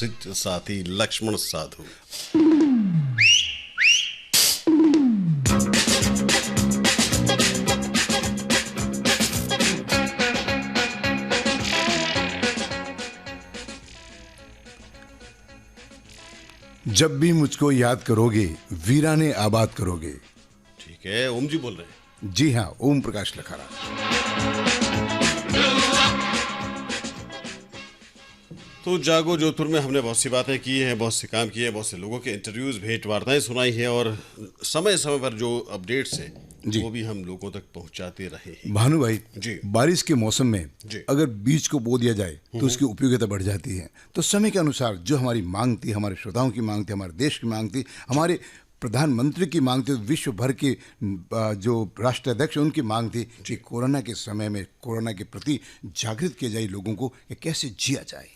प्रसिद्ध साथी लक्ष्मण साधु। जब भी मुझको याद करोगे वीराने आबाद करोगे। ठीक है, ओम जी बोल रहे हैं? जी हाँ, ओम प्रकाश लखारा। तो जागो जोधपुर में हमने बहुत सी बातें की हैं, बहुत से काम किए हैं, बहुत से लोगों के इंटरव्यूज, भेंट वार्ताएं सुनाई हैं और समय समय पर जो अपडेट्स हैं वो भी हम लोगों तक पहुंचाते रहे हैं। भानु भाई जी, बारिश के मौसम में जी, अगर बीज को बो दिया जाए तो उसकी उपयोगिता बढ़ जाती है। तो समय के अनुसार जो हमारी मांग थी, हमारे श्रोताओं की मांग थी, हमारे देश की मांग थी, हमारे प्रधानमंत्री की मांग थी, विश्व भर के जो राष्ट्राध्यक्ष उनकी मांग थी कि कोरोना के समय में कोरोना के प्रति जागृत किया जाए लोगों को कि कैसे जिया जाए।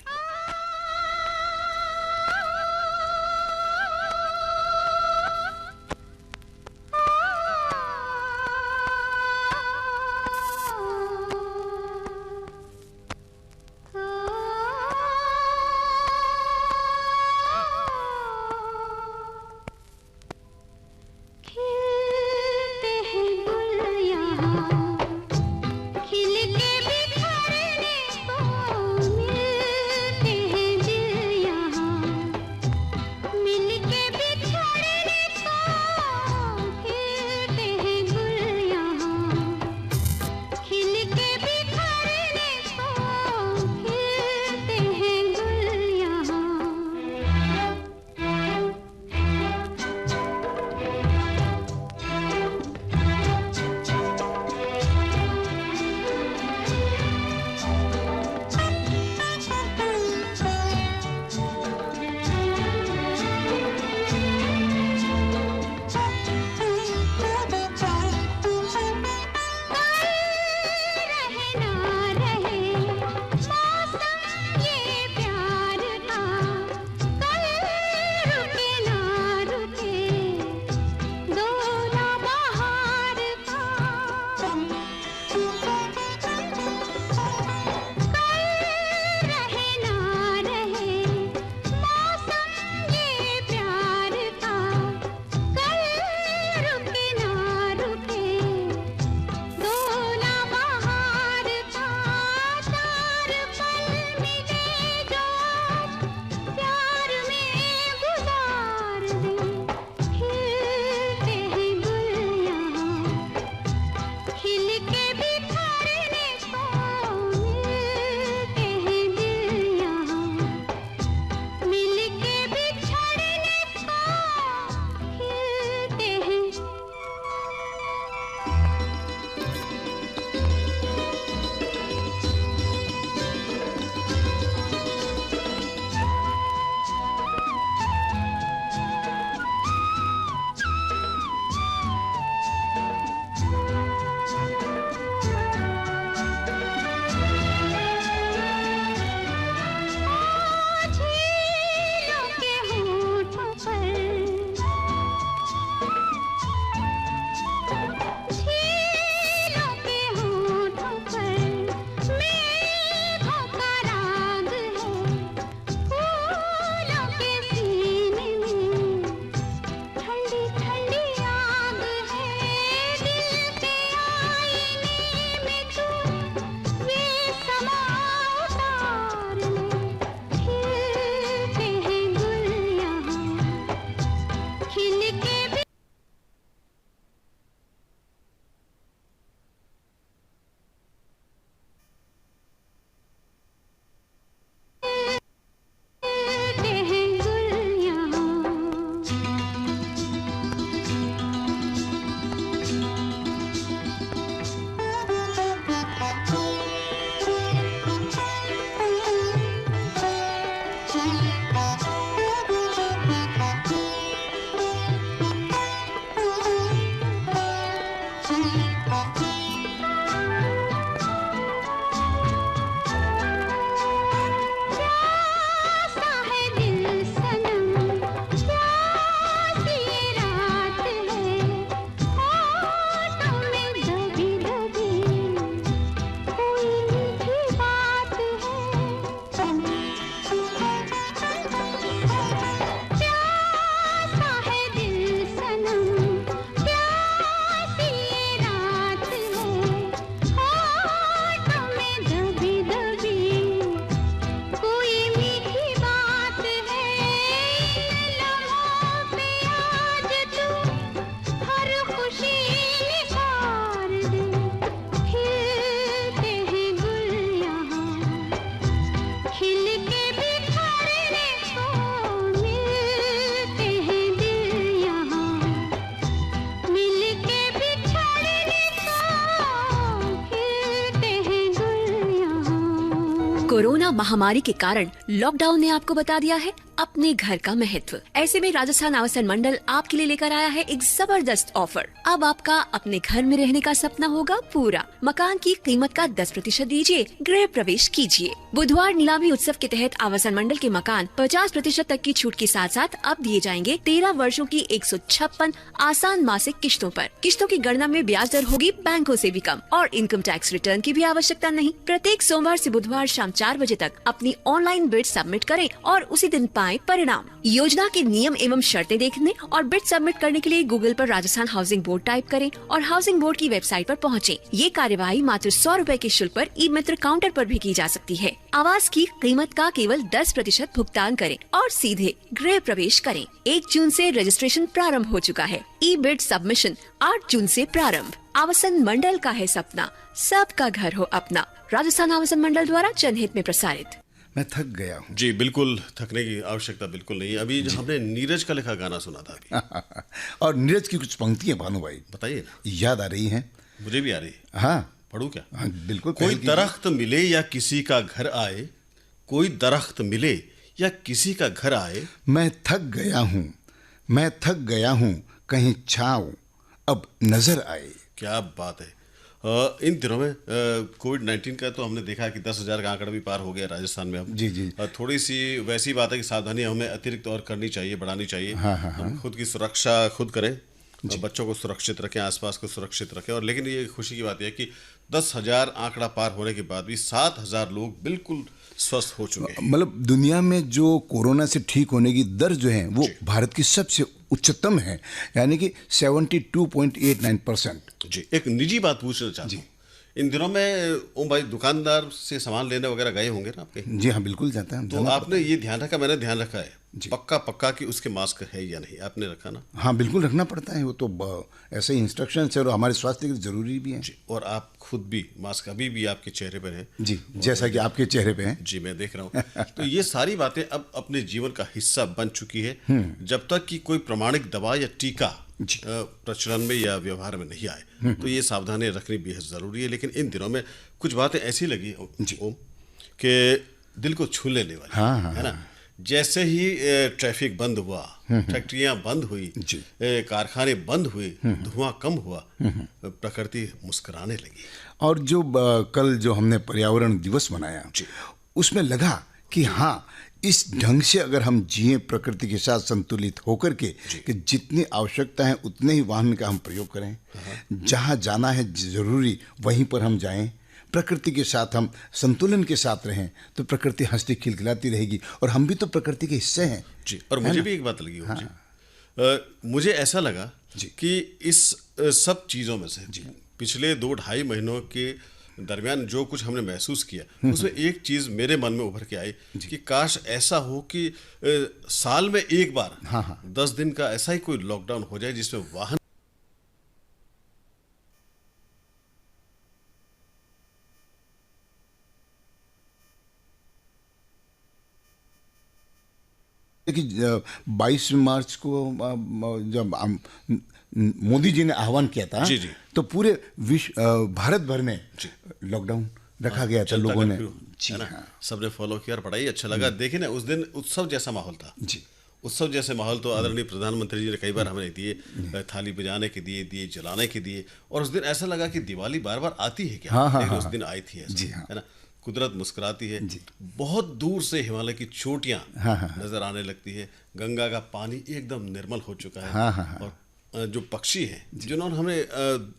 कोरोना महामारी के कारण लॉकडाउन ने आपको बता दिया है अपने घर का महत्व। ऐसे में राजस्थान आवासन मंडल आपके लिए लेकर आया है एक जबरदस्त ऑफर। अब आपका अपने घर में रहने का सपना होगा पूरा। मकान की कीमत का 10% दीजिए, गृह प्रवेश कीजिए। बुधवार नीलामी उत्सव के तहत आवासन मंडल के मकान 50% तक की छूट के साथ साथ अब दिए जाएंगे 13 वर्षों की 156 आसान मासिक किश्तों पर। किश्तों की गणना में ब्याज दर होगी बैंकों से भी कम और इनकम टैक्स रिटर्न की भी आवश्यकता नहीं। प्रत्येक सोमवार से बुधवार शाम 4 बजे तक अपनी ऑनलाइन बिड सबमिट करें और उसी दिन पाएं परिणाम। योजना के नियम एवं शर्तें देखने और बिड सबमिट करने के लिए गूगल पर राजस्थान हाउसिंग बोर्ड टाइप करें और हाउसिंग बोर्ड की वेबसाइट पर पहुंचें। ये कार्यवाही मात्र 100 रुपए के शुल्क पर ई मित्र काउंटर पर भी की जा सकती है। आवास की कीमत का केवल 10% भुगतान करें और सीधे गृह प्रवेश करें। 1 जून से रजिस्ट्रेशन प्रारंभ हो चुका है। ई बिड सबमिशन 8 जून से प्रारंभ। आवासन मंडल का है सपना, सबका घर हो अपना। राजस्थान आवासन मंडल द्वारा जनहित में प्रसारित। मैं थक गया हूँ। जी बिल्कुल, थकने की आवश्यकता बिल्कुल नहीं है। अभी जो हमने नीरज का लिखा गाना सुना था अभी और नीरज की कुछ पंक्तियां भानु भाई बताइए ना। याद आ रही हैं। मुझे भी आ रही है। हाँ पढ़ूं क्या? हाँ बिल्कुल। कोई दरख्त मिले या किसी का घर आए, कोई दरख्त मिले या किसी का घर आए, मैं थक गया हूँ, मैं थक गया हूँ, कहीं छाँव अब नजर आए। क्या बात है। इन दिनों में कोविड-19 का तो हमने देखा कि 10,000 का आंकड़ा भी पार हो गया राजस्थान में अब। जी जी। थोड़ी सी वैसी बात है कि सावधानी हमें अतिरिक्त और करनी चाहिए, बढ़ानी चाहिए। हाँ, हाँ, हम खुद की सुरक्षा खुद करें, बच्चों को सुरक्षित रखें, आसपास को सुरक्षित रखें। और लेकिन ये खुशी की बात है कि 10,000 आंकड़ा पार होने के बाद भी 7,000 लोग बिल्कुल स्वस्थ हो चुके हैं। मतलब दुनिया में जो कोरोना से ठीक होने की दर जो है वो भारत की सबसे उच्चतम है, यानी कि 72.89%। जी, एक निजी बात पूछना चाहता हूँ। इन दिनों में ओम भाई दुकानदार से सामान लेने वगैरह गए होंगे ना आपके? जी हाँ बिल्कुल जाता है। तो आपने ये ध्यान रखा, मैंने ध्यान रखा है पक्का कि उसके मास्क है या नहीं, आपने रखा ना? हाँ बिल्कुल रखना पड़ता है, वो तो ऐसे ही इंस्ट्रक्शन है और हमारे स्वास्थ्य के लिए जरूरी भी है। जी, और आप खुद भी मास्क अभी भी आपके चेहरे पर है। जी, जैसा कि आपके चेहरे पे है। जी मैं देख रहा हूँ। तो ये सारी बातें अब अपने जीवन का हिस्सा बन चुकी है। जब तक कि कोई प्रमाणिक दवा या टीका प्रचलन में या व्यवहार में नहीं आए तो ये सावधानी रखनी बेहद जरूरी है। लेकिन इन दिनों में कुछ बातें ऐसी लगी ओम कि दिल को छू लेने वाली है ना। जैसे ही ट्रैफिक बंद हुआ, फैक्ट्रियां बंद हुई, कारखाने बंद हुए, धुआं कम हुआ, प्रकृति मुस्कुराने लगी। और जो कल जो हमने पर्यावरण दिवस मनाया उसमें लगा कि हाँ इस ढंग से अगर हम जिए प्रकृति के साथ संतुलित होकर के कि जितनी आवश्यकता है उतने ही वाहन का हम प्रयोग करें, जहाँ जाना है जरूरी वहीं पर हम जाएं, प्रकृति के साथ हम संतुलन के साथ रहें तो प्रकृति हंसती खिलखिलाती रहेगी और हम भी तो प्रकृति के हिस्से हैं। जी, और मुझे भी एक बात लगी मुझे ऐसा लगा कि इस सब चीज़ों में से पिछले 2-2.5 महीनों के दरमियान जो कुछ हमने महसूस किया उसमें एक चीज़ मेरे मन में उभर के आई कि काश ऐसा हो कि साल में एक बार 10 दिन का ऐसा ही कोई लॉकडाउन हो जाए जिसमें वाहन कि 22 मार्च को जब मोदी जी ने आह्वान किया था तो पूरे विश्व भारत भर में लॉकडाउन रखा गया था, लोगों ने सबने फॉलो किया और बड़ा ही अच्छा लगा। देखिए ना उस दिन उत्सव जैसा माहौल था। उत्सव जैसे माहौल तो आदरणीय प्रधानमंत्री जी ने कई बार हमें दिए, थाली बजाने के दिए, दिए जलाने के दिए। और उस दिन ऐसा लगा कि दिवाली बार बार आती है क्या, लेकिन उस दिन आई थी है ना। कुदरत मुस्कुराती है। बहुत दूर से हिमालय की चोटियां नजर आने लगती है, गंगा का पानी एकदम निर्मल हो चुका है और जो पक्षी हैं जिन्होंने हमें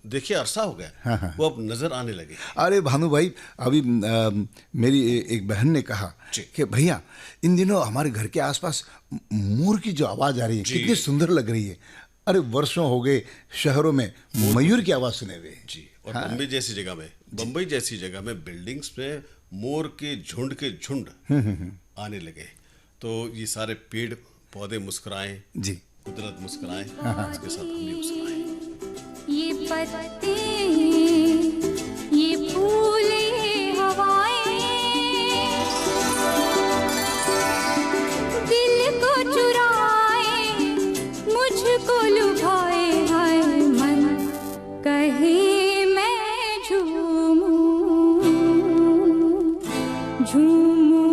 देखे अरसा हो गया वो अब नजर आने लगे। अरे भानु भाई, अभी मेरी एक बहन ने कहा कि भैया इन दिनों हमारे घर के आसपास मोर की जो आवाज आ रही है कितनी सुंदर लग रही है। अरे वर्षों हो गए शहरों में मयूर की आवाज सुने हुए। जी, और बम्बई जैसी जगह में बिल्डिंग्स में मोर के झुंड आने लगे। तो ये सारे पेड़ पौधे मुस्कुराएं, कुदरत मुस्कुराएं, इसके साथ हम भी मुस्कुराएं। ये पत्ते, ये फूल, ये हवाएं दिल को चुराए, मुझको लुभाए, हाय मन कहे मैं झूमूं झूमूं।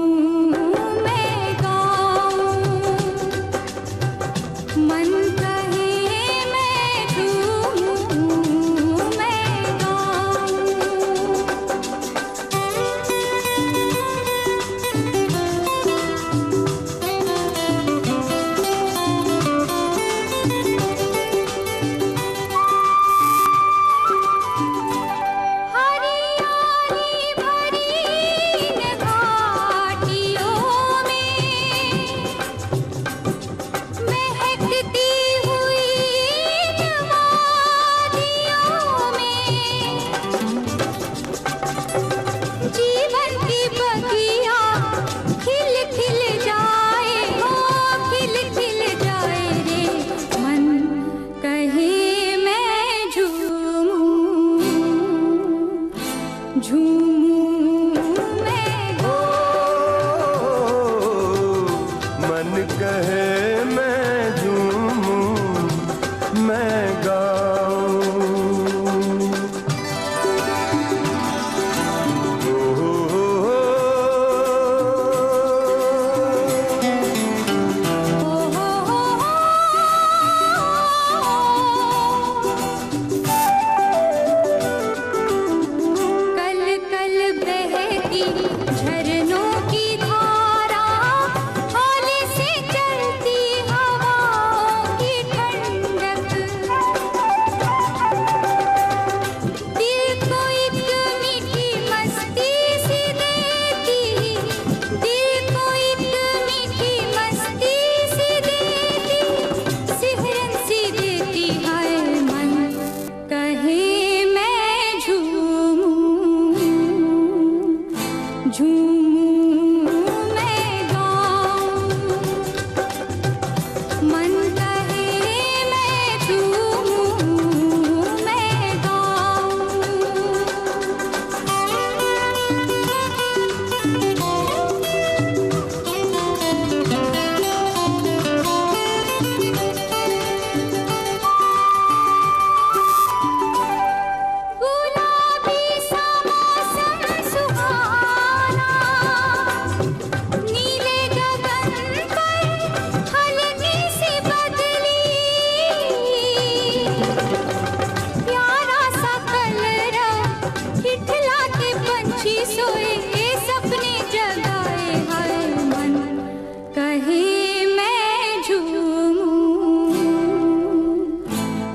कहीं मैं झूमूं,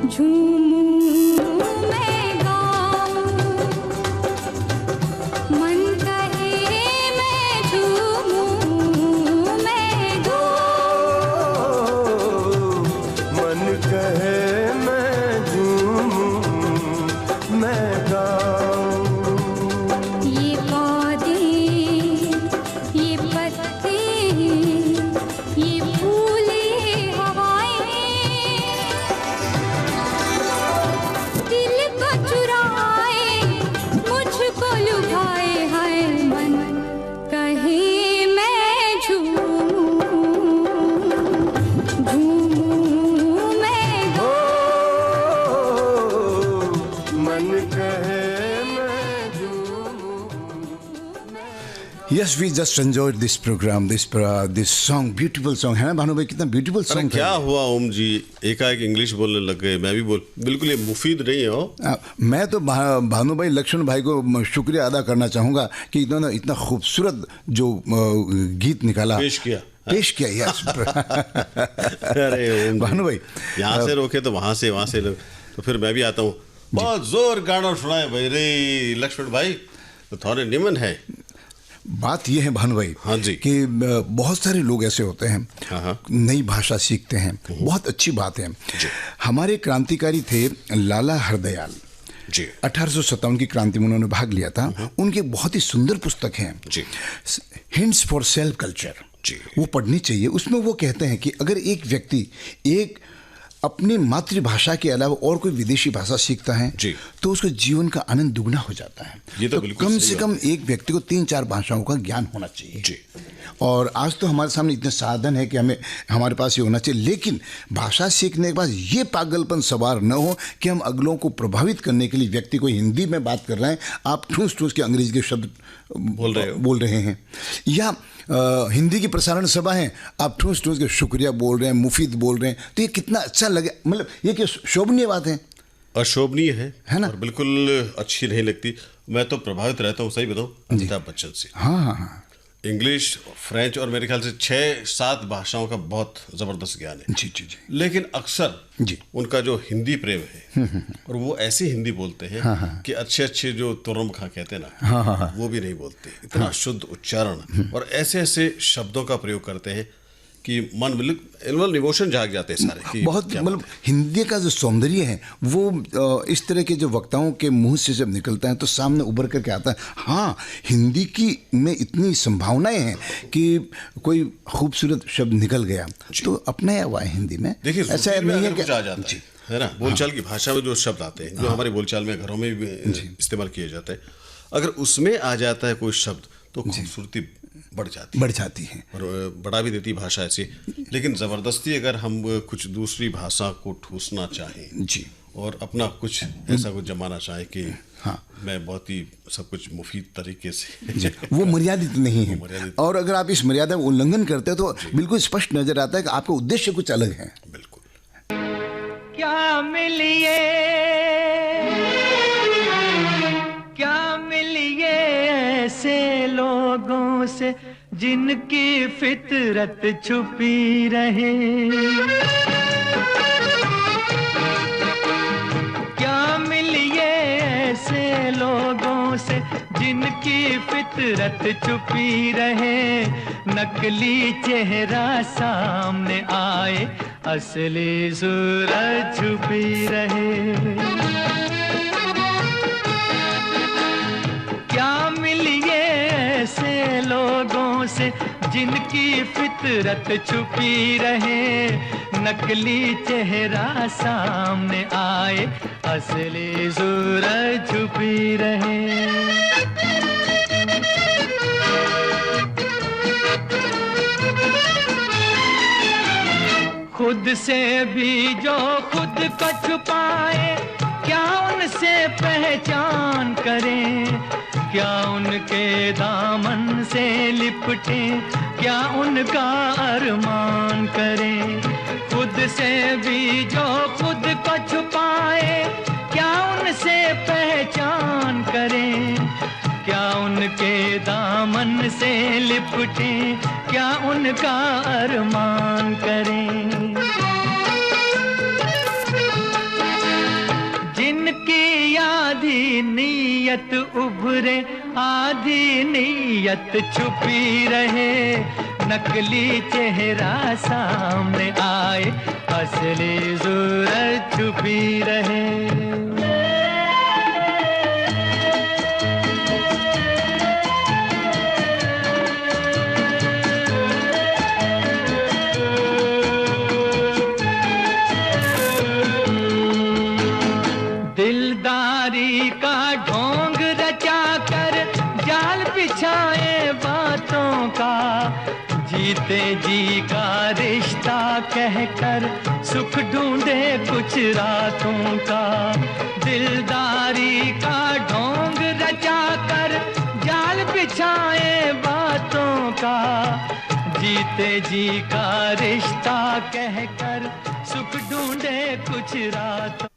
झूमूं मैं गाऊं, मन कहे मैं झूमूं मैं गाऊं, मन कहे मैं झूमूं मैं गाऊं। ये पौधे, ये पत्ते, ये फूले हवाएं दिल को चुराए, मुझको लुभाए, हाय मन कहे मैं झूमूं, झूमूं मैं गाऊं, मन कहे मैं झूमूं। Yes, we just enjoyed this program, this song, beautiful song. है ना भानु भाई, कितना beautiful अरे song था क्या ये। हुआ ओम जी, एकाएक इंग्लिश बोलने लग गए, मैं भी बोल, बिल्कुल ये मुफीद नहीं है हो। मैं तो भानु भाई, लक्ष्मण भाई को शुक्रिया अदा करना चाहूँगा कि इन्होंने इतना खूबसूरत जो गीत निकाला, पेश किया। यस। अरे ओम जी, भानु भाई, यहाँ से रोके तो वहाँ से तो फिर मैं भी आता हूँ। बहुत जोर गाना सुनाए भाई रे लक्ष्मण भाई, तो थोड़े निमन है। बात यह है भानु भाई, हाँ जी। कि बहुत सारे लोग ऐसे होते हैं, हाँ। नई भाषा सीखते हैं, बहुत अच्छी बात है। हमारे क्रांतिकारी थे लाला हरदयाल जी। 1857 की क्रांति में उन्होंने भाग लिया था। उनकी बहुत ही सुंदर पुस्तक है जी। हिंट्स फॉर सेल्फ कल्चर, जी। वो पढ़नी चाहिए। उसमें वो कहते हैं कि अगर एक व्यक्ति एक अपनी मातृभाषा के अलावा और कोई विदेशी भाषा सीखता है जी। तो उसके जीवन का आनंद दुगना हो जाता है। ये तो बिल्कुल कम सही से बात कम एक व्यक्ति को 3-4 भाषाओं का ज्ञान होना चाहिए। जी। और आज तो हमारे सामने इतने साधन है कि हमारे पास ये होना चाहिए, लेकिन भाषा सीखने के बाद ये पागलपन सवार न हो कि हम अगलों को प्रभावित करने के लिए व्यक्ति को हिंदी में बात कर रहे हैं, आप ठूस ठूस के अंग्रेजी के शब्द बोल रहे हैं, या हिंदी की प्रसारण सभा है, आप ठूस ठूस के शुक्रिया बोल रहे हैं, मुफीद बोल रहे हैं, तो ये कितना अच्छा लगे। मतलब ये कि शोभनीय बात है, अशोभनीय है ना? और बिल्कुल अच्छी नहीं लगती। मैं तो प्रभावित रहता हूँ, सही बताऊँ, अमिताभ बच्चन से। हाँ, इंग्लिश, फ्रेंच और मेरे ख्याल से 6-7 भाषाओं का बहुत ज़बरदस्त ज्ञान है। जी। लेकिन अक्सर जी। उनका जो हिंदी प्रेम है, और वो ऐसी हिंदी बोलते हैं कि अच्छे जो तुर्रम खां कहते हैं ना, वो भी नहीं बोलते। इतना शुद्ध उच्चारण और ऐसे ऐसे शब्दों का प्रयोग करते हैं कि मन बिल्कुल इमोशन जाग जाते हैं सारे कि बहुत, क्या मतलब हिंदी का जो सौंदर्य है वो इस तरह के जो वक्ताओं के मुंह से जब निकलता है तो सामने उभर करके आता है। हाँ, हिंदी की में इतनी संभावनाएं हैं कि कोई खूबसूरत शब्द निकल गया तो अपनाया हुआ है हिंदी में। देखिए, ऐसा रूटीन में नहीं है अगर कि कुछ आ जाता है ना, बोलचाल की भाषा में जो शब्द आते हैं, जो हमारे बोलचाल में घरों में भी इस्तेमाल किए जाते हैं, अगर उसमें आ जाता है कोई शब्द तो खूबसूरती बढ़ जाती है और बढ़ा भी देती भाषा ऐसी। लेकिन ज़बरदस्ती अगर हम कुछ दूसरी भाषा को ठूसना चाहें जी, और अपना कुछ ऐसा कुछ जमाना चाहें कि हाँ, मैं बहुत ही सब कुछ मुफीद तरीके से जी, वो मर्यादित नहीं है। और अगर आप इस मर्यादा का उल्लंघन करते हैं तो बिल्कुल स्पष्ट नजर आता है कि आपका उद्देश्य कुछ अलग है। बिल्कुल। क्या मिलिए ऐसे लोगों से जिनकी फितरत छुपी रहे, क्या मिलिए ऐसे लोगों से जिनकी फितरत छुपी रहे, नकली चेहरा सामने आए, असली सूरत छुपी रहे। क्या मिलिए ऐसे लोगों से जिनकी फितरत छुपी रहे, नकली चेहरा सामने आए, असली सूरत छुपी रहे। खुद से भी जो खुद को छुपाए, क्या उनसे पहचान करें, क्या उनके दामन से लिपटे, क्या उनका अरमान करें। खुद से भी जो खुद को छुपाए, क्या उनसे पहचान करें, क्या उनके दामन से लिपटे, क्या उनका अरमान करें। जिनकी आधी नीयत उभरे, आधी नीयत छुपी रहे, नकली चेहरा सामने आए, असली सूरत छुपी रहे। दिलदारी का ढोंग रचा कर जाल बिछाए बातों का, जीते जी का रिश्ता कहकर सुख ढूंढे कुछ रातों का। दिलदारी का ढोंग रचा कर जाल बिछाए बातों का, जीते जी का रिश्ता कहकर सुख ढूंढे कुछ रातों।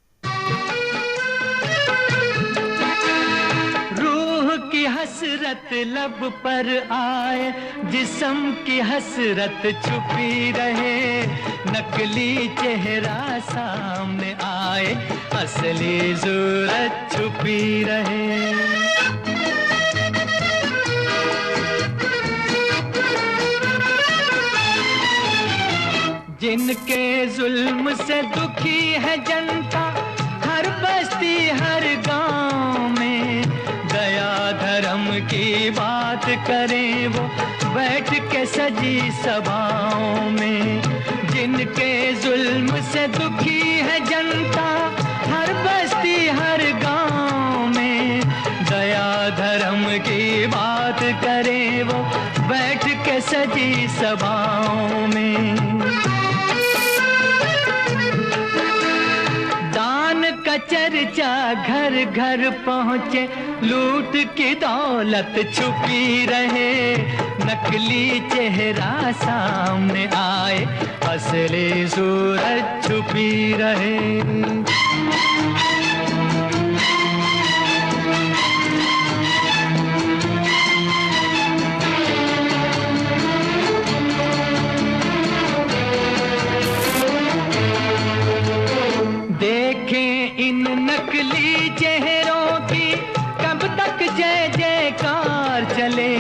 की हसरत लब पर आए, जिस्म की हसरत छुपी रहे, नकली चेहरा सामने आए, असली सूरत छुपी रहे। जिनके जुल्म से दुखी है जनता, हर बस्ती हर गांव में, दया धर्म की बात करें वो बैठ के सजी सभाओं में। जिनके जुल्म से दुखी है जनता, हर बस्ती हर गांव में, दया धर्म की बात करें वो बैठ के सजी सभाओं में। का चर्चा घर घर पहुँचे, लूट की दौलत छुपी रहे, नकली चेहरा सामने आए, असली सूरत छुपी रहे। इन नकली चेहरों की कब तक जय जयकार चले,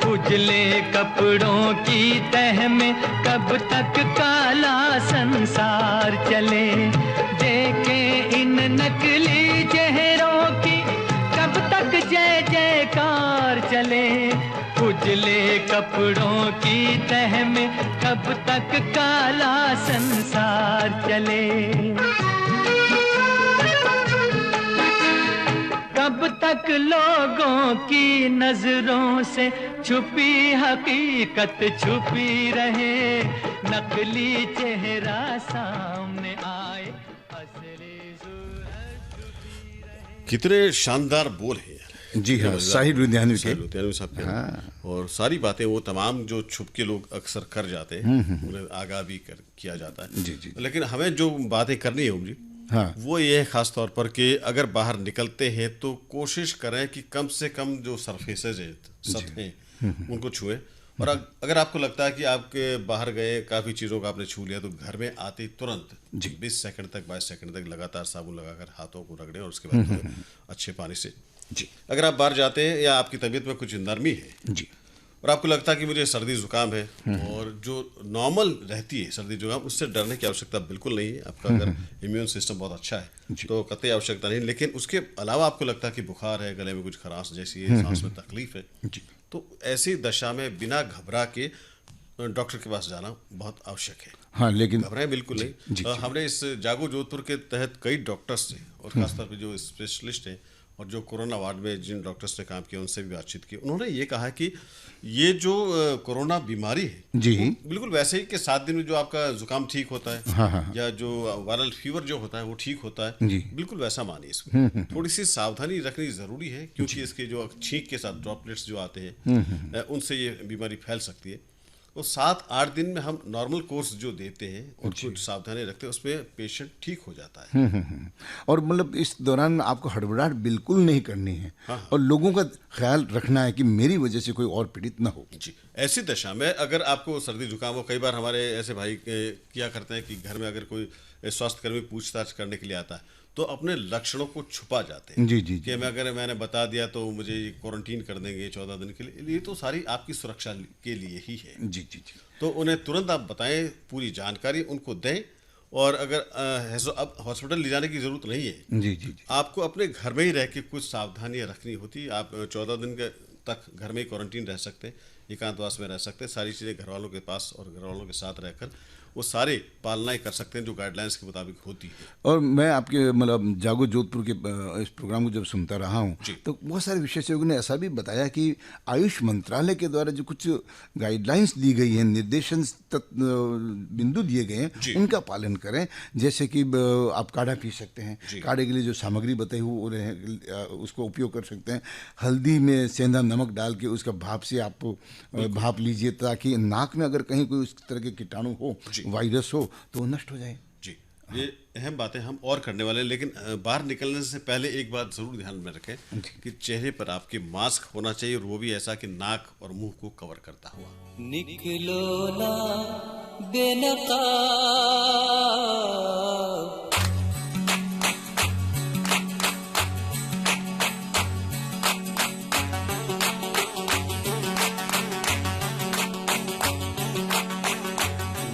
उजले कपड़ों की तह में कब तक काला संसार चले। देखें इन नकली चेहरों की कब तक जय जयकार चले, उजले कपड़ों की तह में कब तक काला संसार चले। कब तक लोगों की नजरों से छुपी हकीकत छुपी रहे, नकली चेहरा सामने आए, असली सूरत छुपी रहे। कितने शानदार बोल हैं यार। जी हाँ, साहिर लुधियानवी के। लुधियानवी साहब के। हाँ। और सारी बातें वो तमाम जो छुप के लोग अक्सर कर जाते हैं, उन्हें आगाह भी किया जाता है। जी जी। लेकिन हमें जो बातें करनी है जी, हाँ, वो ये है खास तौर पर कि अगर बाहर निकलते हैं तो कोशिश करें कि कम से कम जो सरफेसेज हैं, सतहें, उनको छुएं। और अगर आपको लगता है कि आपके बाहर गए काफ़ी चीज़ों का आपने छू लिया, तो घर में आते ही तुरंत 20 सेकंड तक 22 सेकंड तक लगातार साबुन लगाकर हाथों को रगड़ें और उसके बाद अच्छे पानी से। जी। अगर आप बाहर जाते हैं या आपकी तबीयत में कुछ नरमी है जी, और आपको लगता है कि मुझे सर्दी जुकाम है, और जो नॉर्मल रहती है सर्दी जुकाम, उससे डरने की आवश्यकता बिल्कुल नहीं है। आपका अगर इम्यून सिस्टम बहुत अच्छा है तो कतई आवश्यकता नहीं। लेकिन उसके अलावा आपको लगता है कि बुखार है, गले में कुछ खराश जैसी है, सांस में तकलीफ है, तो ऐसी दशा में बिना घबरा के डॉक्टर के पास जाना बहुत आवश्यक है। हाँ, लेकिन घबराएं बिल्कुल नहीं। हमने इस जागो जोधपुर के तहत कई डॉक्टर्स से, और खासतौर पर जो स्पेशलिस्ट हैं और जो कोरोना वार्ड में जिन डॉक्टर्स ने काम किया, उनसे भी बातचीत की। उन्होंने ये कहा कि ये जो कोरोना बीमारी है जी, बिल्कुल वैसे ही कि 7 दिन में जो आपका जुकाम ठीक होता है, हाँ, या जो वायरल फीवर जो होता है वो ठीक होता है, बिल्कुल वैसा मानिए इसमें। थोड़ी सी सावधानी रखनी जरूरी है, क्योंकि इसके जो छींक के साथ ड्रॉपलेट्स जो आते हैं, उनसे ये बीमारी फैल सकती है। तो 7-8 दिन में हम नॉर्मल कोर्स जो देते हैं और कुछ सावधानी रखते हैं, उसमें पेशेंट ठीक हो जाता है। और मतलब इस दौरान आपको हड़बड़ाहट बिल्कुल नहीं करनी है, और लोगों का ख्याल रखना है कि मेरी वजह से कोई और पीड़ित ना हो। जी, ऐसी दशा में अगर आपको सर्दी जुकाम हो, कई बार हमारे ऐसे भाई क्या करते हैं कि घर में अगर कोई स्वास्थ्यकर्मी पूछताछ करने के लिए आता है तो अपने लक्षणों को छुपा जाते हैं। जी जी कि मैंने बता दिया तो मुझे क्वारंटीन कर देंगे 14 दिन के लिए। ये तो सारी आपकी सुरक्षा के लिए ही है। जी जी जी। तो उन्हें तुरंत आप बताएं, पूरी जानकारी उनको दें, और अगर अब हॉस्पिटल ले जाने की जरूरत नहीं है। जी जी जी। आपको अपने घर में ही रह के कुछ सावधानियां रखनी होती। आप 14 दिन तक घर में ही क्वारंटीन रह सकते हैं, एकांतवास में रह सकते हैं। सारी चीज़ें घर वालों के पास और घर वालों के साथ रहकर वो सारे पालनाएं कर सकते हैं जो गाइडलाइंस के मुताबिक होती है। और मैं आपके मतलब जागो जोधपुर के इस प्रोग्राम को जब सुनता रहा हूँ तो बहुत सारे विशेषज्ञों ने ऐसा भी बताया कि आयुष मंत्रालय के द्वारा जो कुछ गाइडलाइंस दी गई हैं, निर्देशन बिंदु दिए गए हैं, उनका पालन करें। जैसे कि आप काढ़ा पी सकते हैं, काढ़े के लिए जो सामग्री बताई हुई उसको उपयोग कर सकते हैं। हल्दी में सेंधा नमक डाल के उसका भाप से आप भाप लीजिए, ताकि नाक में अगर कहीं कोई उस तरह के कीटाणु हो, वायरस हो, तो नष्ट हो जाए। जी, ये अहम बातें हम और करने वाले हैं, लेकिन बाहर निकलने से पहले एक बात जरूर ध्यान में रखें कि चेहरे पर आपके मास्क होना चाहिए, और वो भी ऐसा कि नाक और मुंह को कवर करता हुआ। निकलो ना बेनकाब,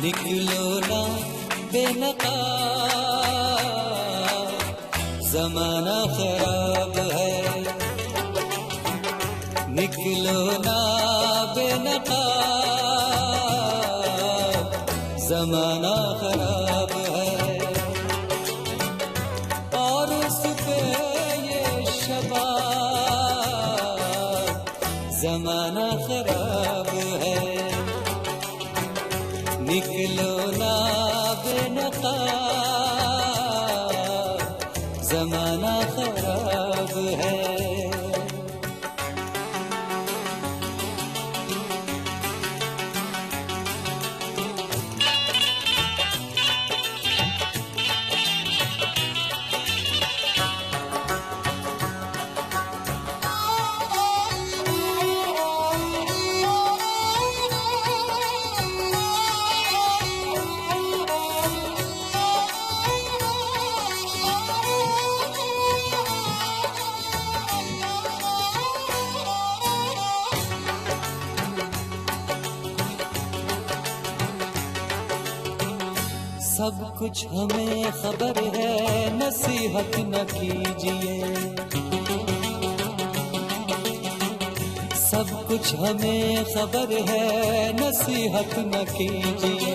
निकलो ना बेनकाब, जमाना खराब है। निकलो ना बेनकाब, जमाना खराब है। और उस पे ये शबाब, जमाना खराब है। निकलो ना बेनकाब, जमाना खराब है। सब कुछ हमें खबर है, नसीहत न कीजिए। सब कुछ हमें खबर है, नसीहत न कीजिए।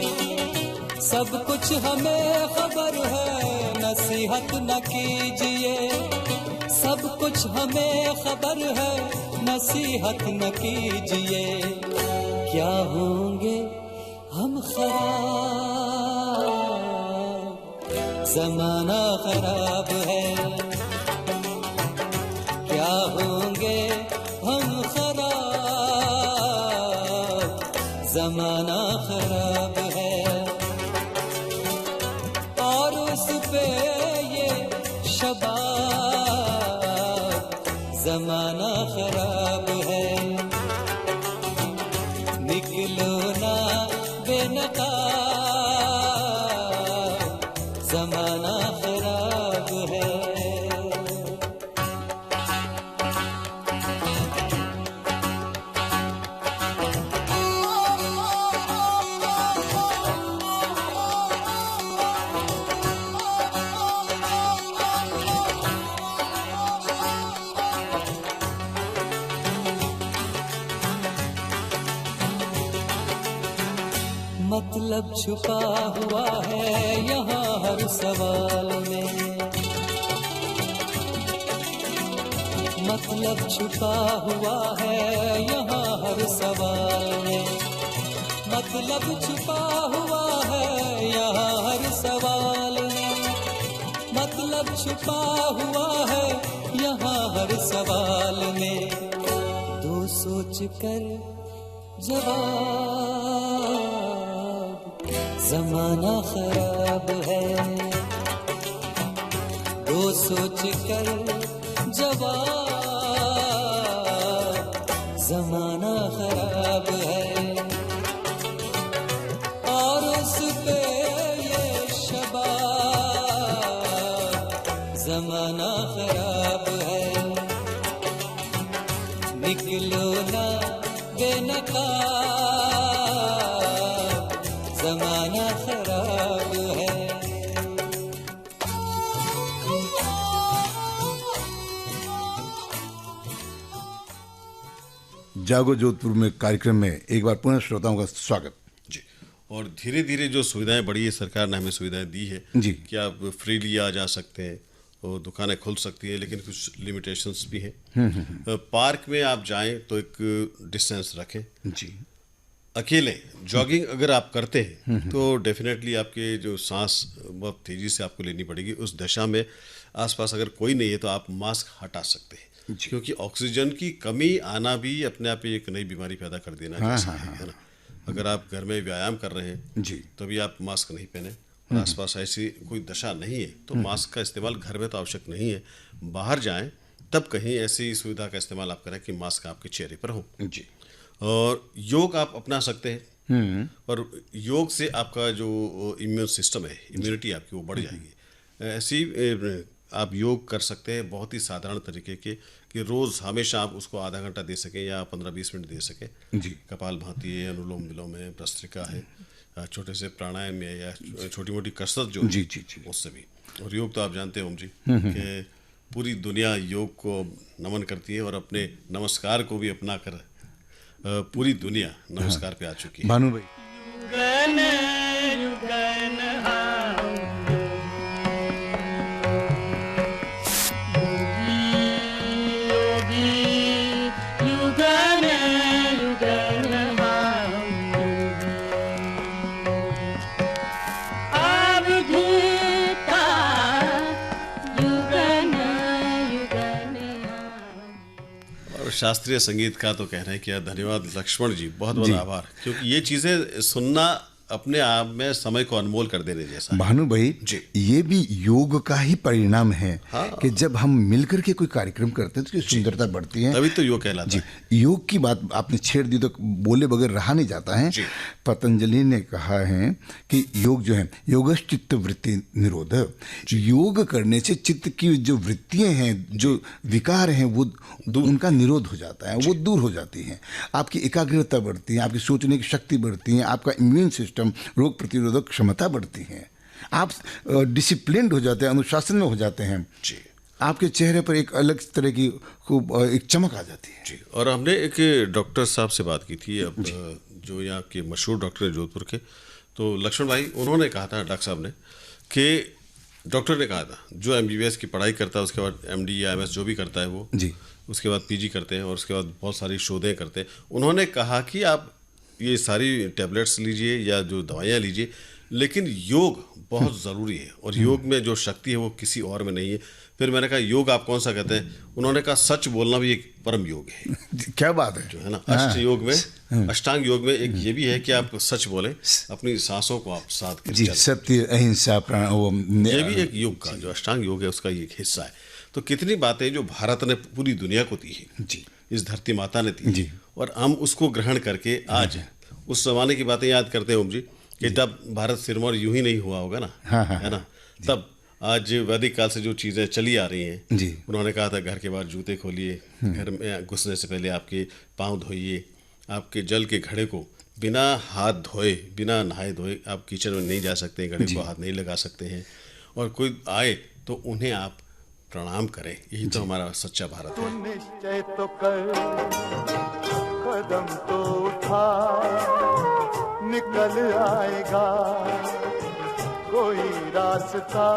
सब कुछ हमें खबर है, नसीहत न कीजिए। सब कुछ हमें खबर है, नसीहत न कीजिए। क्या होंगे हम खराब, जमाना खराब है। क्या होंगे हम खराब, जमाना खराब है। और उस पे ये शबाब, जमाना खराब है। निकलो ना बेनकाब, जमाना खराब है। मतलब छुपा हुआ है यहाँ हर सवाल में। मतलब छुपा हुआ है यहाँ हर सवाल में। मतलब छुपा हुआ है यहाँ हर सवाल में। मतलब छुपा हुआ है यहाँ हर सवाल में। दो सोच कर जवाब, जमाना खराब है, दो सोच कर जवाब, जमाना खराब है, और उस पे ये शबाब, जमाना खराब है, निकलो ना बेनकाब, जमाना खराब है। जागो जोधपुर में कार्यक्रम में एक बार पुनः श्रोताओं का स्वागत जी। और धीरे धीरे जो सुविधाएं बढ़ी है, सरकार ने हमें सुविधाएं दी है जी। कि आप फ्रीली आ जा सकते हैं और दुकानें खुल सकती है, लेकिन कुछ लिमिटेशंस भी हैं। पार्क में आप जाएं तो एक डिस्टेंस रखें जी। अकेले जॉगिंग अगर आप करते हैं तो डेफिनेटली आपके जो सांस बहुत तेजी से आपको लेनी पड़ेगी। उस दशा में आसपास अगर कोई नहीं है तो आप मास्क हटा सकते हैं, क्योंकि ऑक्सीजन की कमी आना भी अपने आप ही एक नई बीमारी पैदा कर देना है ना। अगर आप घर में व्यायाम कर रहे हैं जी, तभी आप मास्क नहीं पहने और आसपास ऐसी कोई दशा नहीं है तो मास्क का इस्तेमाल घर में तो आवश्यक नहीं है। बाहर जाएं तब कहीं ऐसी सुविधा का इस्तेमाल आप करें कि मास्क आपके चेहरे पर हो जी। और योग आप अपना सकते हैं और योग से आपका जो इम्यून सिस्टम है, इम्यूनिटी आपकी वो बढ़ जाएगी। ऐसी आप योग कर सकते हैं बहुत ही साधारण तरीके के कि रोज़ हमेशा आप उसको आधा घंटा दे सकें या 15-20 मिनट दे सकें जी। कपालभाति है, अनुलोम विलोम है, भस्त्रिका है, छोटे से प्राणायाम है या छोटी मोटी कसरत जो जी जी जी। उससे भी। और योग तो आप जानते हैं ओम जी कि पूरी दुनिया योग को नमन करती है और अपने नमस्कार को भी अपना कर पूरी दुनिया नमस्कार पे आ चुकी है। भानु भाई शास्त्रीय संगीत का तो कहना है कि धन्यवाद लक्ष्मण जी, बहुत बहुत आभार, क्योंकि ये चीज़ें सुनना अपने आप में समय को अनमोल कर देने जैसा। भानु भाई जी। ये भी योग का ही परिणाम है हाँ। कि जब हम मिलकर के कोई कार्यक्रम करते हैं तो उसकी सुंदरता बढ़ती है। तभी तो योग कहलाता है। योग की बात आपने छेड़ दी तो बोले बगैर रहा नहीं जाता है। पतंजलि ने कहा है कि योग जो है योगश चित्त वृत्ति निरोध, योग करने से चित्त की जो वृत्तियां हैं, जो विकार हैं, वो उनका निरोध हो जाता है, वो दूर हो जाती हैं। आपकी एकाग्रता बढ़ती है, आपकी सोचने की शक्ति बढ़ती है, आपका इम्यून सिस्टम, रोग प्रतिरोधक क्षमता बढ़ती है, आप डिसिप्लिन्ड हो जाते हैं, अनुशासन में हो जाते हैं जी। आपके चेहरे पर एक अलग तरह की एक चमक आ जाती है जी। और हमने एक डॉक्टर साहब से बात की थी, अब जो यहाँ के मशहूर डॉक्टर है जोधपुर के, तो लक्ष्मण भाई उन्होंने कहा था, डॉक्टर साहब ने, कि डॉक्टर ने कहा था जो MBBS की पढ़ाई करता है उसके बाद MD या MS जो भी करता है वो जी, उसके बाद PG करते हैं और उसके बाद बहुत सारी शोधें करते हैं। उन्होंने कहा कि आप ये सारी टैबलेट्स लीजिए या जो दवाइयाँ लीजिए, लेकिन योग बहुत ज़रूरी है और योग में जो शक्ति है वो किसी और में नहीं है। फिर मैंने कहा योग आप कौन सा कहते हैं? उन्होंने कहा सच बोलना भी एक परम योग है। क्या बात है, जो है ना, अष्ट योग में, अष्टांग योग में एक ये भी है कि आप सच बोलें, अपनी सांसों को आप साथ कर जी, सत्य, अहिंसा, प्राण, ये भी एक योग का जो अष्टांग योग है उसका एक हिस्सा है। तो कितनी बातें जो भारत ने पूरी दुनिया को दी है जी, इस धरती माता ने दी जी, और हम उसको ग्रहण करके आज उस जमाने की बातें याद करते हैं ओम जी कि तब भारत सिरमौर यूं ही नहीं हुआ होगा ना, है ना, तब आज वैदिक काल से जो चीज़ें चली आ रही हैं जी। उन्होंने कहा था घर के बाहर जूते खोलिए, घर में घुसने से पहले आपके पाँव धोइए, आपके जल के घड़े को बिना हाथ धोए, बिना नहाए धोए आप किचन में नहीं जा सकते, घड़े को हाथ नहीं लगा सकते हैं, और कोई आए तो उन्हें आप प्रणाम करें। यही तो हमारा सच्चा भारत है। निश्चय तो कर, कदम तो उठा, निकल आएगा कोई रास्ता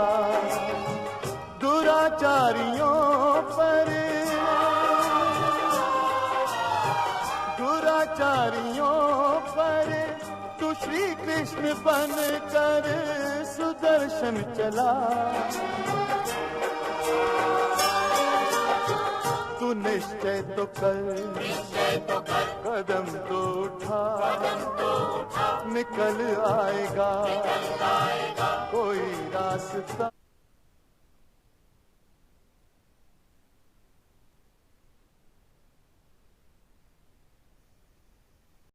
दुराचारियों पर, दुराचारियों पर तू श्री कृष्ण बन कर सुदर्शन चला, तू निश्चय तो कर, कदम तो उठा निकल आएगा कोई रास्ता।